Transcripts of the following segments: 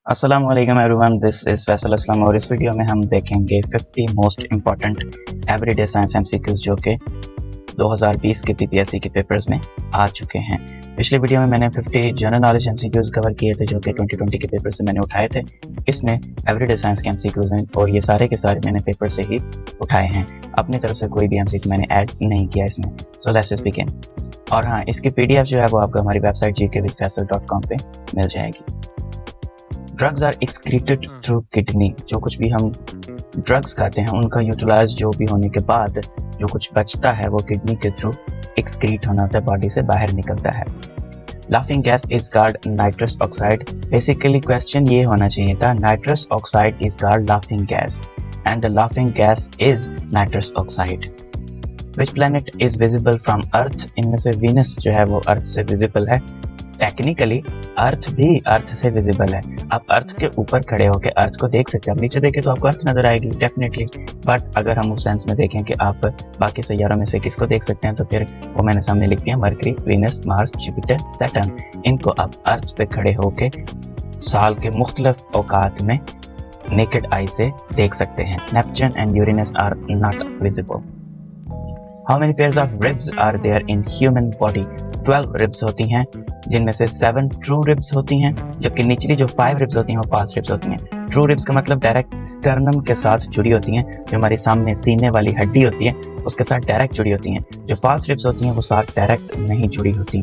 अस्सलाम वालेकुम everyone, this is Faisal Aslam और इस वीडियो में हम देखेंगे 50 most important everyday science MCQs जो कि 2020 के पीपीएससी के पेपर्स में आ चुके हैं। पिछले वीडियो में मैंने 50 जनरल नॉलेज एमसीक्यूज़ कवर किए थे जो कि 2020 के पेपर से मैंने उठाए थे। इसमें एवरीडे साइंस के एमसीक्यूज़ हैं और ये सारे के सारे मैंने पेपर से ही उठाए हैं। अपनी तरफ से कोई भी एमसीक्यू मैंने ऐड नहीं किया इसमें। So let's just begin. और हाँ, इसकी पीडीएफ जो है वो आपको हमारी वेबसाइट gkwithfaisal.com पे मिल जाएगी। Drugs are excreted through kidney. जो कुछ भी हम ड्रग्स खाते हैं उनका यूटिलाइज जो भी होने के बाद जो कुछ बचता है वो किडनी के थ्रू एक्सक्रीट होना होता है, बॉडी से बाहर निकलता है। Laughing gas is called nitrous oxide. Basically question ये होना चाहिए था, nitrous oxide is called laughing gas and the laughing gas is nitrous oxide. Which planet is visible from Earth. इनमें से वीनस जो है वो अर्थ से विजिबल है। टेक्निकली अर्थ भी अर्थ से विजिबल है। आप अर्थ के ऊपर खड़े होकर अर्थ को देख सकते हैं। आप नीचे देखें तो आपको अर्थ नजर आएगी डेफिनेटली, बट अगर हम उस सेंस में देखें कि आप बाकी सैयारों में से किसको देख सकते हैं तो फिर वो मैंने सामने लिख दिया, mercury, Venus, Mars, Jupiter, Saturn. इनको आप अर्थ पे खड़े होकर साल के मुख्तलिफ औकात में नेकेड आई से देख सकते हैं। Neptune and Uranus are not visible. How many pairs of ribs are there in human body. 12 ribs होती हैं जिनमें से 7 ट्रू रिब्स होती हैं, जबकि निचली जो 5 रिब्स होती हैं वो फास्ट रिब्स होती हैं। ट्रू रिब्स का मतलब डायरेक्ट स्टर्नम के साथ जुड़ी होती हैं, जो हमारे सामने सीने वाली हड्डी होती है उसके साथ डायरेक्ट जुड़ी होती हैं। जो फास्ट रिब्स होती हैं वो साथ डायरेक्ट नहीं जुड़ी होती।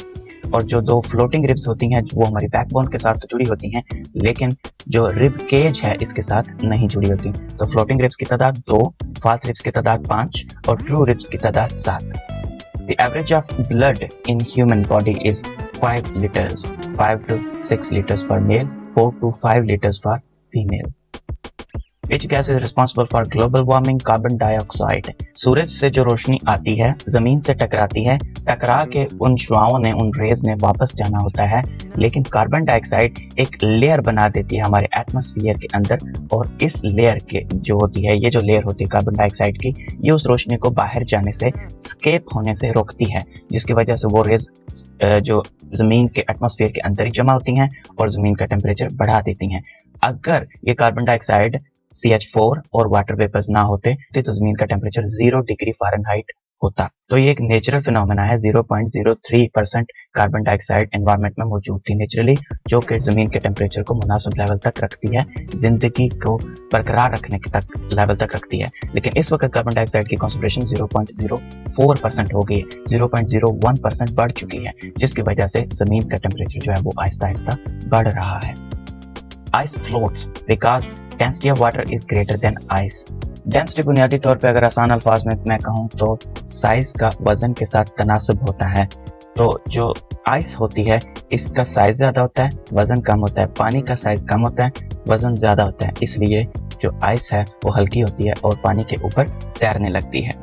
और जो 2 फ्लोटिंग रिब्स होती हैं वो हमारी बैकबोन के साथ तो जुड़ी होती हैं, लेकिन जो रिब केज है इसके साथ नहीं जुड़ी होती। तो फ्लोटिंग रिब्स की तादाद 2, फास्ट रिब्स की तादाद 5 और ट्रू रिब्स की तादाद 7। The average of blood in human body is 5 liters, 5 to 6 liters for male, 4 to 5 liters for female. Which gas is responsible for global warming? Carbon dioxide. सूरज से जो रोशनी आती है जमीन से टकराती है, टकरा के उन शुआओं ने, उन रेज ने वापस जाना होता है, लेकिन कार्बन डाइऑक्साइड एक लेयर बना देती है हमारे एटमॉस्फेयर के अंदर। और इस लेयर के जो होती है, ये जो लेयर होती है कार्बन डाइऑक्साइड की, ये उस रोशनी को बाहर जाने से, स्केप होने से रोकती है, जिसकी वजह से वो रेज जो जमीन के एटमॉस्फेयर के अंदर ही जमा होती हैं और जमीन का टेम्परेचर बढ़ा देती हैं। अगर ये कार्बन डाइऑक्साइड CH4 और वाटर वेपर्स ना होते तो जमीन का टेम्परेचर 0 डिग्री फ़ारेनहाइट होता। तो ये एक नेचुरल फिनोमेना है। 0.03% कार्बन डाइऑक्साइड एनवायरनमेंट में मौजूद थी नेचुरली, जो कि जमीन के टेम्परेचर को मुनासिब लेवल तक रखती है, जिंदगी को बरकरार रखने के तक लेवल तक रखती है। लेकिन इस वक्त कार्बन डाइऑक्साइड की कॉन्सेंट्रेशन 0.04% हो गई है, 0.01% बढ़ चुकी है, जिसकी वजह से जमीन का टेम्परेचर जो है वो आहिस्ता आहिस्ता बढ़ रहा है। Ice floats because density of water is greater than ice. Density बुनियादी तौर पे अगर आसान अल्फाज में मैं कहूँ तो साइज का वजन के साथ तनासब होता है। तो जो आइस होती है इसका साइज ज्यादा होता है, वजन कम होता है। पानी का साइज कम होता है, वजन ज्यादा होता है, इसलिए जो आइस है वो हल्की होती है और पानी के ऊपर तैरने लगती है।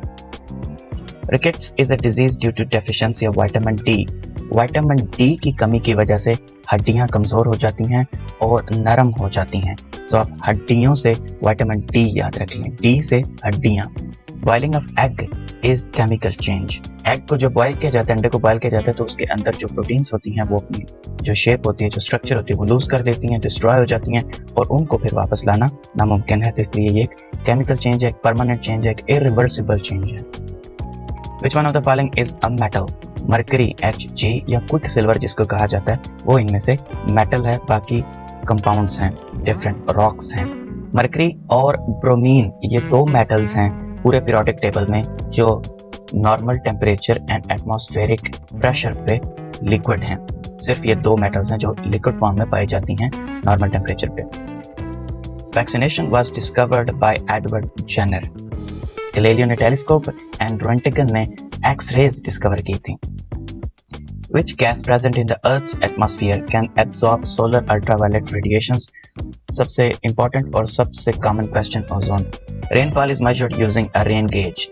Rickets is a disease due to deficiency of vitamin D. Vitamin D की कमी की वजह से हड्डियां कमजोर हो जाती हैं और नरम हो जाती हैं। तो आप हड्डियों से विटामिन डी याद रख लें, डी से हड्डियां। Boiling of egg is chemical change. Egg को जो बॉयल किया जाता है, अंडे को बॉयल किया जाता है, तो उसके अंदर जो प्रोटीन्स होती हैं वो अपनी जो शेप होती है, जो स्ट्रक्चर होती है वो लूज कर देती हैं, डिस्ट्रॉय हो जाती हैं और उनको फिर वापस लाना नामुमकिन है। तो इसलिए ये एक केमिकल चेंज है, एक परमानेंट चेंज है, एक इरिवर्सिबल चेंज है। Which one of the following is a metal? Mercury Hg या क्विक सिल्वर जिसको कहा जाता है वो इनमें से मेटल है, बाकी कंपाउंड्स हैं, डिफरेंट रॉक्स हैं। मरकरी और ब्रोमीन ये 2 मेटल्स हैं पूरे पीरियोडिक टेबल में जो normal temperature and atmospheric pressure पे लिक्विड हैं। सिर्फ ये 2 मेटल्स हैं जो लिक्विड फॉर्म में पाई जाती हैं नॉर्मल टेम्परेचर पे। Vaccination was discovered by Edward Jenner. Galileo ने टेलीस्कोप एंड रोंटिगन ने एक्स-रेज डिस्कवर की थी। Which gas present in the Earth's atmosphere can absorb solar ultraviolet radiations? सबसे important और सबसे common question, ozone. Rainfall is measured using a rain gauge.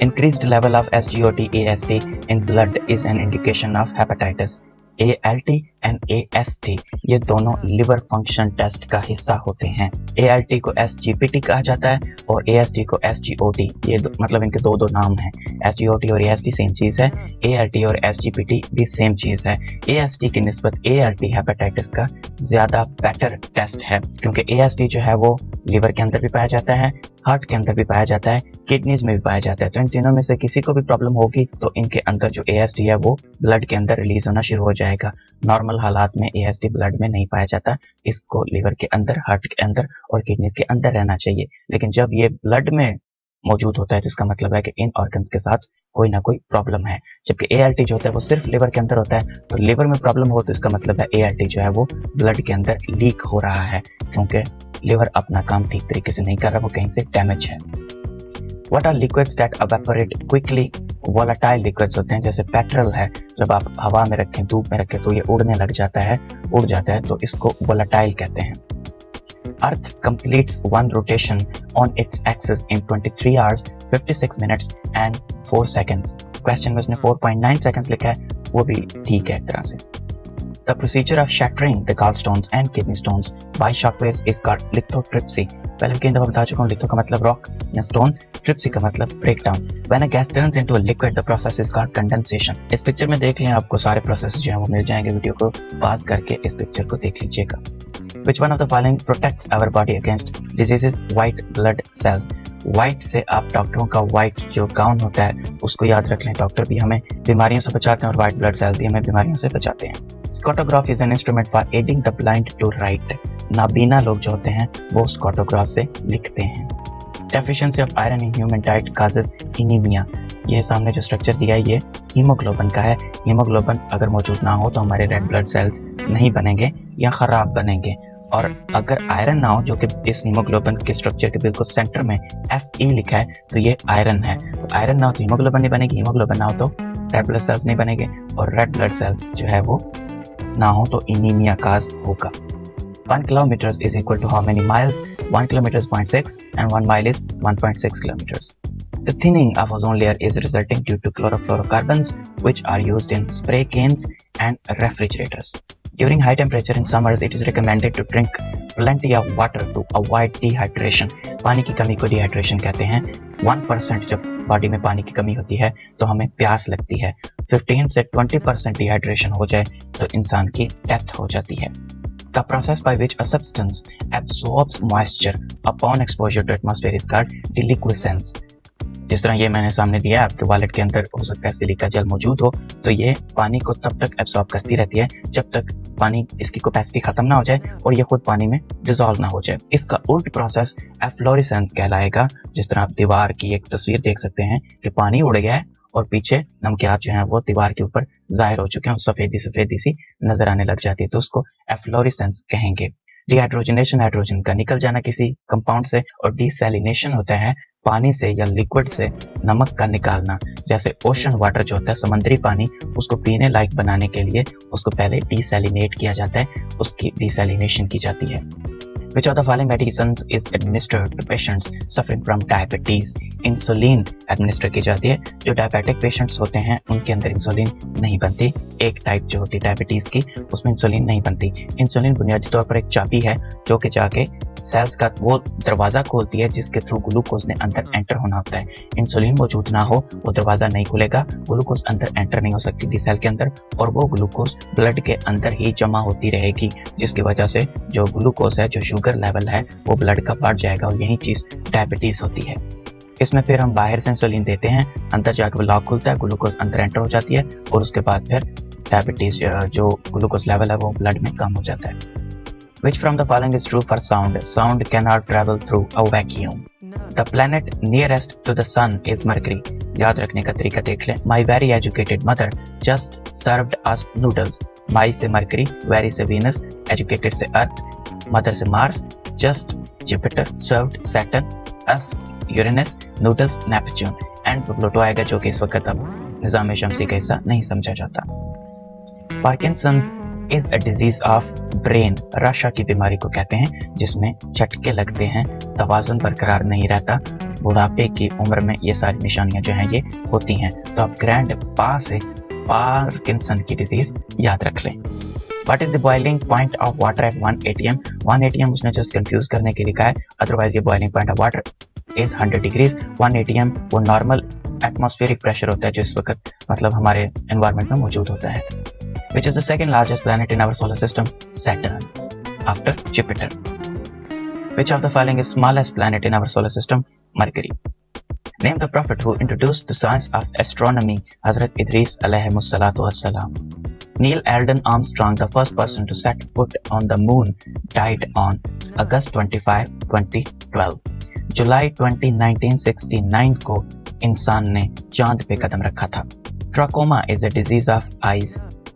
Increased level of SGOT, AST in blood is an indication of hepatitis. ALT and AST ये दोनों liver function test का हिस्सा होते हैं। ALT को SGPT कहा जाता है और AST को SGOT। ये मतलब इनके दो नाम हैं। SGOT और AST सेम चीज़ है, ALT और SGPT भी सेम चीज़ है। AST की निस्बत ALT हेपेटाइटिस का ज़्यादा बेटर टेस्ट है, क्योंकि AST जो है वो लिवर के अंदर भी पाया जाता है, हार्ट के अंदर भी पाया जाता है, किडनीज में भी पाया जाता है। तो इन तीनों में से किसी को भी प्रॉब्लम होगी तो इनके अंदर जो AST है वो ब्लड के अंदर रिलीज होना शुरू हो जाएगा। नॉर्मल हालात में AST ब्लड में नहीं पाया जाता, इसको लिवर के अंदर, हार्ट के अंदर और किडनीज के अंदर रहना चाहिए। लेकिन जब ये ब्लड में मौजूद होता है तो इसका मतलब है कि इन ऑर्गन्स के साथ कोई ना कोई प्रॉब्लम है। जबकि ALT जो होता है वो सिर्फ लिवर के अंदर होता है, तो लिवर में प्रॉब्लम हो तो इसका मतलब है ALT जो है वो ब्लड के अंदर लीक हो रहा है, क्योंकि लिवर अपना काम ठीक तरीके से नहीं कर रहा, वो कहीं से डैमेज है। What are liquids that evaporate quickly? Volatile liquids होते हैं, जैसे पेट्रोल है, जब आप हवा में रखें, धूप में रखें तो ये उड़ जाता है, तो इसको volatile कहते हैं। Earth completes one rotation on its axis in 23 hours, 56 minutes and 4 seconds. Question में उसने 4.9 seconds लिखा है, वो भी ठीक है एक तरह से। The procedure of shattering the gallstones and kidney stones by shockwaves is called lithotripsy. पहले भी कई दफा बता चुका हूँ, लिथो का मतलब रॉक या स्टोन, ट्रिप्सी का मतलब breakdown. When a gas turns into a liquid, the process is called condensation. इस पिक्चर में देख लें, आपको सारे प्रोसेस जो हैं वो मिल जाएंगे। वीडियो को पास करके इस पिक्चर को देख लीजिएगा। Which one of the following protects our body against diseases? White blood cells. White से आप डॉक्टरों का white जो गाउन होता है उसको याद रख लें। डॉक्टर भी हमें बीमारियों से बचाते हैं और white blood cells भी हमें बीमारियों से बचाते हैं। Scotograph is an instrument for aiding the blind to write. नाबीना लोग जो होते हैं वो स्कॉटोग्राफ से लिखते हैं। Deficiency of iron in human diet causes anemia. ये सामने जो स्ट्रक्चर दिया है ये हीमोग्लोबिन का है। हीमोग्लोबिन अगर मौजूद ना हो तो हमारे रेड ब्लड सेल्स नहीं बनेंगे या खराब बनेंगे, और अगर आयरन ना हो, जो कि इस हीमोग्लोबिन के स्ट्रक्चर के बिल्कुल सेंटर में Fe लिखा है, तो ये आयरन है। तो आयरन ना हो तो हीमोग्लोबिन नहीं बनेगी, हीमोग्लोबिन ना हो तो रेड ब्लड सेल्स नहीं बनेंगे, और रेड ब्लड सेल्स जो है वो ना हो तो एनीमिया काज होगा। 1 kilometer is equal to how many miles? 1 kilometer is 0.6 and 1 mile is 1.6 kilometers. The thinning of ozone layer is resulting due to chlorofluorocarbons, which are used in spray cans and refrigerators. During high temperature in summers, it is recommended to drink plenty of water to avoid dehydration. पानी की कमी को dehydration कहते हैं। 1% जब body में पानी की कमी होती है तो हमें प्यास लगती है। 15 से 20% dehydration हो जाए तो इंसान की डेथ हो जाती है। The process by which a substance absorbs moisture upon exposure to atmosphere is called deliquescence. जिस तरह ये मैंने सामने दिया है, आपके वॉलेट के अंदर हो सकता है सिलिका जेल मौजूद हो, तो ये पानी को तब तक एब्सॉर्ब करती रहती है जब तक पानी इसकी कैपेसिटी खत्म ना हो जाए और ये खुद पानी में डिसॉल्व ना हो जाए। इसका उल्ट प्रोसेस एफ्लोरेसेंस कहलाएगा। जिस तरह आप दीवार की एक तस्वीर देख सकते हैं कि पानी उड़ गया है और पीछे नमकियात जो हैं वो दीवार के ऊपर जाहिर हो चुके हैं, सफेदी सफेदी सी नजर आने लग जाती है, तो उसको एफ्लोरेसेंस कहेंगे। डिहाइड्रोजनेशन, हाइड्रोजन का निकल जाना किसी कंपाउंड से, और डिसैलिनेशन होता है पानी से या लिक्विड से नमक का निकालना। जैसे ओशन वाटर जो होता है, समंदरी पानी, उसको पीने लायक बनाने के लिए उसको पहले डिसैलिनेट किया जाता है, उसकी डिसैलिनेशन की जाती है। Which of the following medicines is administered to patients suffering from diabetes? Insulin administer की जाती है। जो डायबिटिक पेशेंट्स होते हैं उनके अंदर इंसुलिन नहीं बनती। एक टाइप जो होती है डायबिटीज की, उसमें इंसुलिन नहीं बनती। इंसुलिन बुनियादी तौर पर एक चाबी है जो कि जाके सेल्स का वो दरवाजा खोलती है जिसके थ्रू ग्लूकोज ने अंदर एंटर होना होता है। इंसुलिन मौजूद ना हो वो दरवाजा नहीं खुलेगा, ग्लूकोज अंदर एंटर नहीं हो सकती डी सेल के अंदर, और वो ग्लूकोज ब्लड के अंदर ही जमा होती रहेगी, जिसकी वजह से जो ग्लूकोज है, जो शुगर लेवल है, वो ब्लड का बढ़ जाएगा, और यही चीज डायबिटीज होती है। इसमें फिर हम बाहर से इंसुलिन देते हैं, अंदर जाकर वो लॉक खुलता है, ग्लूकोज अंदर एंटर हो जाती है, और उसके बाद फिर डायबिटीज जो ग्लूकोज लेवल है वो ब्लड में कम हो जाता है। Which from the following is true for sound? Sound cannot travel through a vacuum. The planet nearest to the sun is Mercury. याद रखने का तरीका देख लें। My very educated mother just served us noodles. My से Mercury, very से Venus, educated से Earth, mother से Mars, just Jupiter, served Saturn, us Uranus, noodles Neptune, and Pluto आएगा जो कि इस वक्त अब निज़ाम शमसी का हिस्सा नहीं समझा जाता। Parkinson's is a disease of brain. रशा की बीमारी को कहते हैं जिसमें झटके लगते हैं, तवाज़ुन बरकरार नहीं रहता। बुढ़ापे की उम्र में ये सारी निशानियां जो हैं ये होती हैं। तो आप ग्रैंड पा से पार्किंसन की डिजीज याद रख लें। What is the boiling point of water at 1 atm? 1 atm उसने जस्ट कंफ्यूज करने के लिए लिखा है, अदरवाइज ये boiling point of water is 100 degrees। 1 atm वो नॉर्मल एटमॉस्फेरिक प्रेशर होता है जो इस वक्त मतलब हमारे एनवायरनमेंट में मौजूद होता है। Which is the second largest planet in our solar system? Saturn, after Jupiter. Which of the following is smallest planet in our solar system? Mercury. Name the prophet who introduced the science of astronomy. Hazrat Idris alayhimussalatu wassalam. Neil Alden Armstrong, the first person to set foot on the moon, died on August 25, 2012. July 20, 1969 को इंसान ने चांद पे कदम रखा था। Trachoma is a disease of eyes.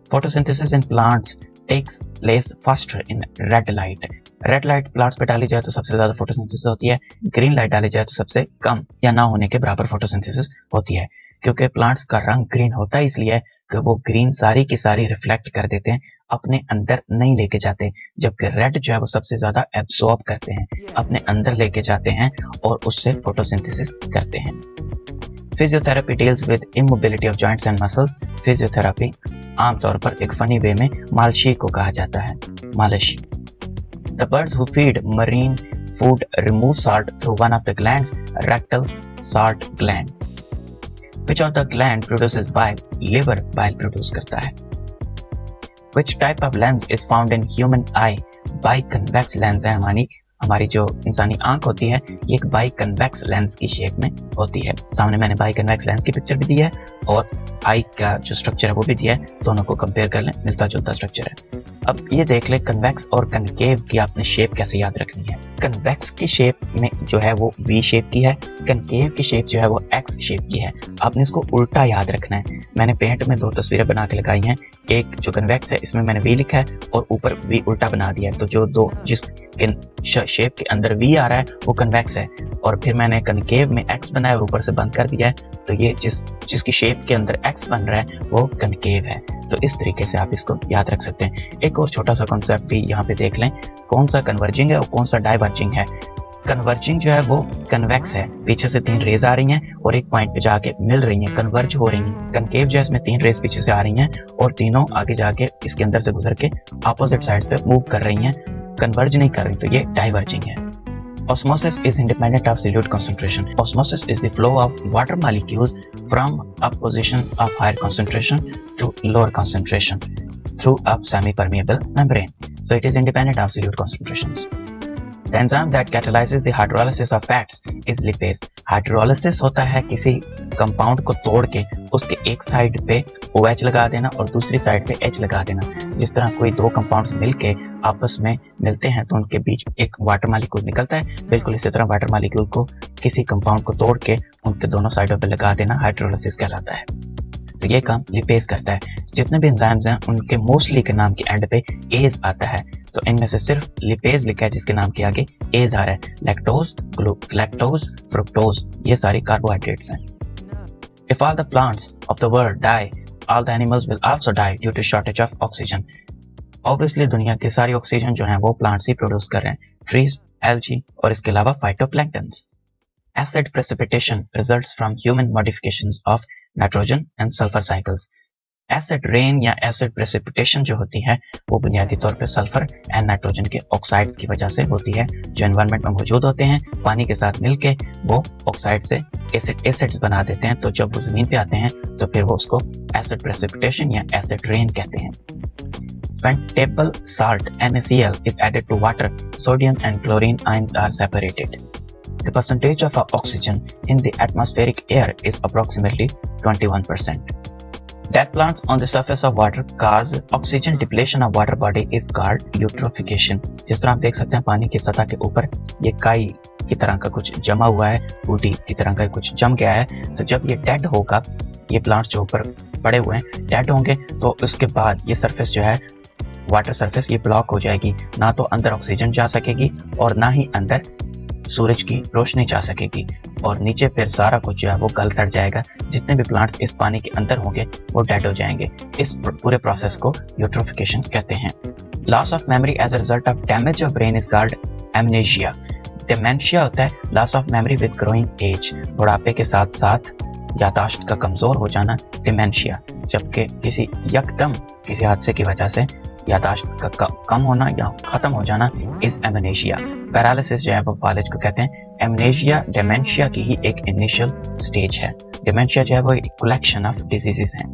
Photosynthesis in plants takes place faster in red light. Red light plants पे डाली जाए तो सबसे ज्यादा फोटोसिंथेसिस होती है, ग्रीन लाइट डाली जाए तो सबसे कम या ना होने के बराबर फोटोसिंथेसिस होती है। क्योंकि प्लांट्स का रंग ग्रीन होता है इसलिए कि वो ग्रीन सारी की सारी रिफ्लेक्ट कर देते हैं, अपने अंदर नहीं लेके जाते, जबकि रेड जो है वो सबसे ज्यादा एब्जॉर्ब करते हैं, अपने अंदर लेके जाते हैं और उससे फोटोसिंथेसिस करते हैं। Physiotherapy deals with immobility of joints and muscles. Physiotherapy आमतौर पर एक फनी वे में मालिशी को कहा जाता है, मालिश। The birds who feed marine food remove salt through one of the glands, rectal salt gland. Which of the gland produces bile? Liver bile produce करता है। Which type of lens is found in human eye? Biconvex lens है हमारी जो इंसानी आंख होती है, ये एक बाइकन्वेक्स लेंस की शेप में होती है। सामने मैंने बाइकन्वेक्स लेंस की पिक्चर भी दी है और आई का जो स्ट्रक्चर है वो भी दिया है, दोनों को कंपेयर कर लें, मिलता जुलता स्ट्रक्चर है। अब ये देख लें कन्वेक्स और कनकेव की आपने शेप कैसे याद रखनी है। कन्वेक्स की शेप में जो है वो वी शेप की है, कनकेव की शेप जो है वो एक्स शेप की है। आपने इसको उल्टा याद रखना है। मैंने पेंट में दो तस्वीरें बना के लगाई हैं, एक जो कन्वेक्स है इसमें मैंने वी लिखा है और ऊपर वी उल्टा बना दिया है, तो जो दो जिस शेप के अंदर वी आ रहा है वो कन्वेक्स है, और फिर मैंने कनकेव में एक्स बनाया और ऊपर से बंद कर दिया है, तो ये जिसकी शेप के अंदर एक्स बन रहा है वो कनकेव है। तो इस तरीके से आप इसको याद रख सकते हैं। एक और छोटा सा कॉन्सेप्ट भी यहाँ पे देख लें, कौन सा कन्वर्जिंग है और कौन सा डाइवर्जिंग है। कन्वर्जिंग जो है वो कन्वेक्स है, पीछे से 3 रेज आ रही हैं और एक पॉइंट पे जाके मिल रही हैं, कन्वर्ज हो रही हैं। कनकेव जो है इसमें 3 रेज पीछे से आ रही हैं और तीनों आगे जाके इसके अंदर से गुजर के अपोजिट साइड्स पे मूव कर रही हैं, कन्वर्ज नहीं कर रही, तो ये डाइवर्जिंग है। Osmosis is independent of solute concentration. Osmosis is the flow of water molecules from a position of higher concentration to lower concentration through a semi-permeable membrane. So it is independent of solute concentrations. The enzyme that catalyzes the hydrolysis of fats is lipase. Hydrolysis होता है किसी compound को तोड़ के उसके एक side पे OH लगा देना और दूसरी साइड पे H लगा देना। जिस तरह कोई दो कंपाउंड्स मिलके आपस में मिलते हैं तो उनके बीच एक वाटर मॉलिक्यूल निकलता है, बिल्कुल इसी तरह वाटर मॉलिक्यूल को किसी कंपाउंड को तोड़ के उनके दोनों साइडों पे लगा देना हाइड्रोलाइसिस कहलाता है। तो ये काम लिपेज करता है। जितने भी एंजाइम्स हैं उनके मोस्टली के नाम के एंड पे एज आता है, तो इनमें से सिर्फ लिपेज लिखा है जिसके नाम के आगे एज आ रहा है। लैक्टोज, फ्रुक्टोज, ये सारी कार्बोहाइड्रेट्स हैं। If all the plants of the world die, all the animals will also die due to shortage of oxygen. Obviously दुनिया के सारी ऑक्सीजन जो है वो प्लांट्स ही प्रोड्यूस कर रहे हैं, ट्रीज, एल्गी और इसके अलावा phytoplanktons. Acid precipitation results from human modifications of nitrogen and sulfur cycles. Acid rain या एसिड प्रेसिपिटेशन जो होती है वो बुनियादी तौर पे सल्फर एंड नाइट्रोजन के ऑक्साइड्स की वजह से होती है, जो एनवायरनमेंट में मौजूद होते हैं, पानी के साथ मिलके वो ऑक्साइड से एसिड्स बना देते हैं। तो जब वो जमीन पे आते हैं तो फिर वो उसको एसिड प्रेसिपिटेशन या एसिड रेन कहते हैं। When table salt NaCl is added to water, sodium and chlorine ions are separated. The percentage of oxygen in the atmospheric air is approximately 21%. Dead plants on the surface of water causes oxygen depletion of water body is called eutrophication. जिस तरह आप देख सकते हैं पानी की सतह के ऊपर ये काई की तरह का कुछ जमा हुआ है, बूटी की तरह का कुछ जम गया है, तो जब ये डेड होगा, ये प्लांट्स जो ऊपर पड़े हुए हैं डेड होंगे, तो उसके बाद ये सरफेस जो है वाटर सरफेस ये ब्लॉक हो जाएगी, ना तो अंदर ऑक्सीजन जा सकेगी और ना ही अंदर सूरज की रोशनी जा सकेगी, और नीचे फिर सारा कुछ जो है वो गल सड़ जाएगा। जितने भी प्लांट्स इस पानी के अंदर होंगे वो डेड हो जाएंगे। इस पूरे प्रोसेस को यूट्रोफिकेशन कहते हैं। Loss of memory as a result of damage of brain is called amnesia. Dementia होता है loss of memory with growing age, बुढ़ापे के साथ साथ याददाश्त का कमजोर हो जाना डिमेंशिया। जबकि किसी यकदम किसी हादसे की वजह से यादाश्त का कम होना या खत्म हो जाना इज एमनेशिया। पैरालिसिस जो है वो फालिज को कहते हैं। एमनेशिया डेमेंशिया की ही एक इनिशियल स्टेज है। डेमेंशिया जो है वो एक कलेक्शन ऑफ डिजीजेस हैं।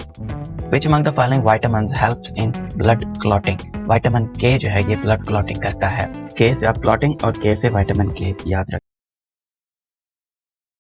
Which among the following vitamins helps in blood clotting? Vitamin के जो है ये ब्लड क्लॉटिंग करता है। के से आप क्लॉटिंग और के से विटामिन के याद रखें।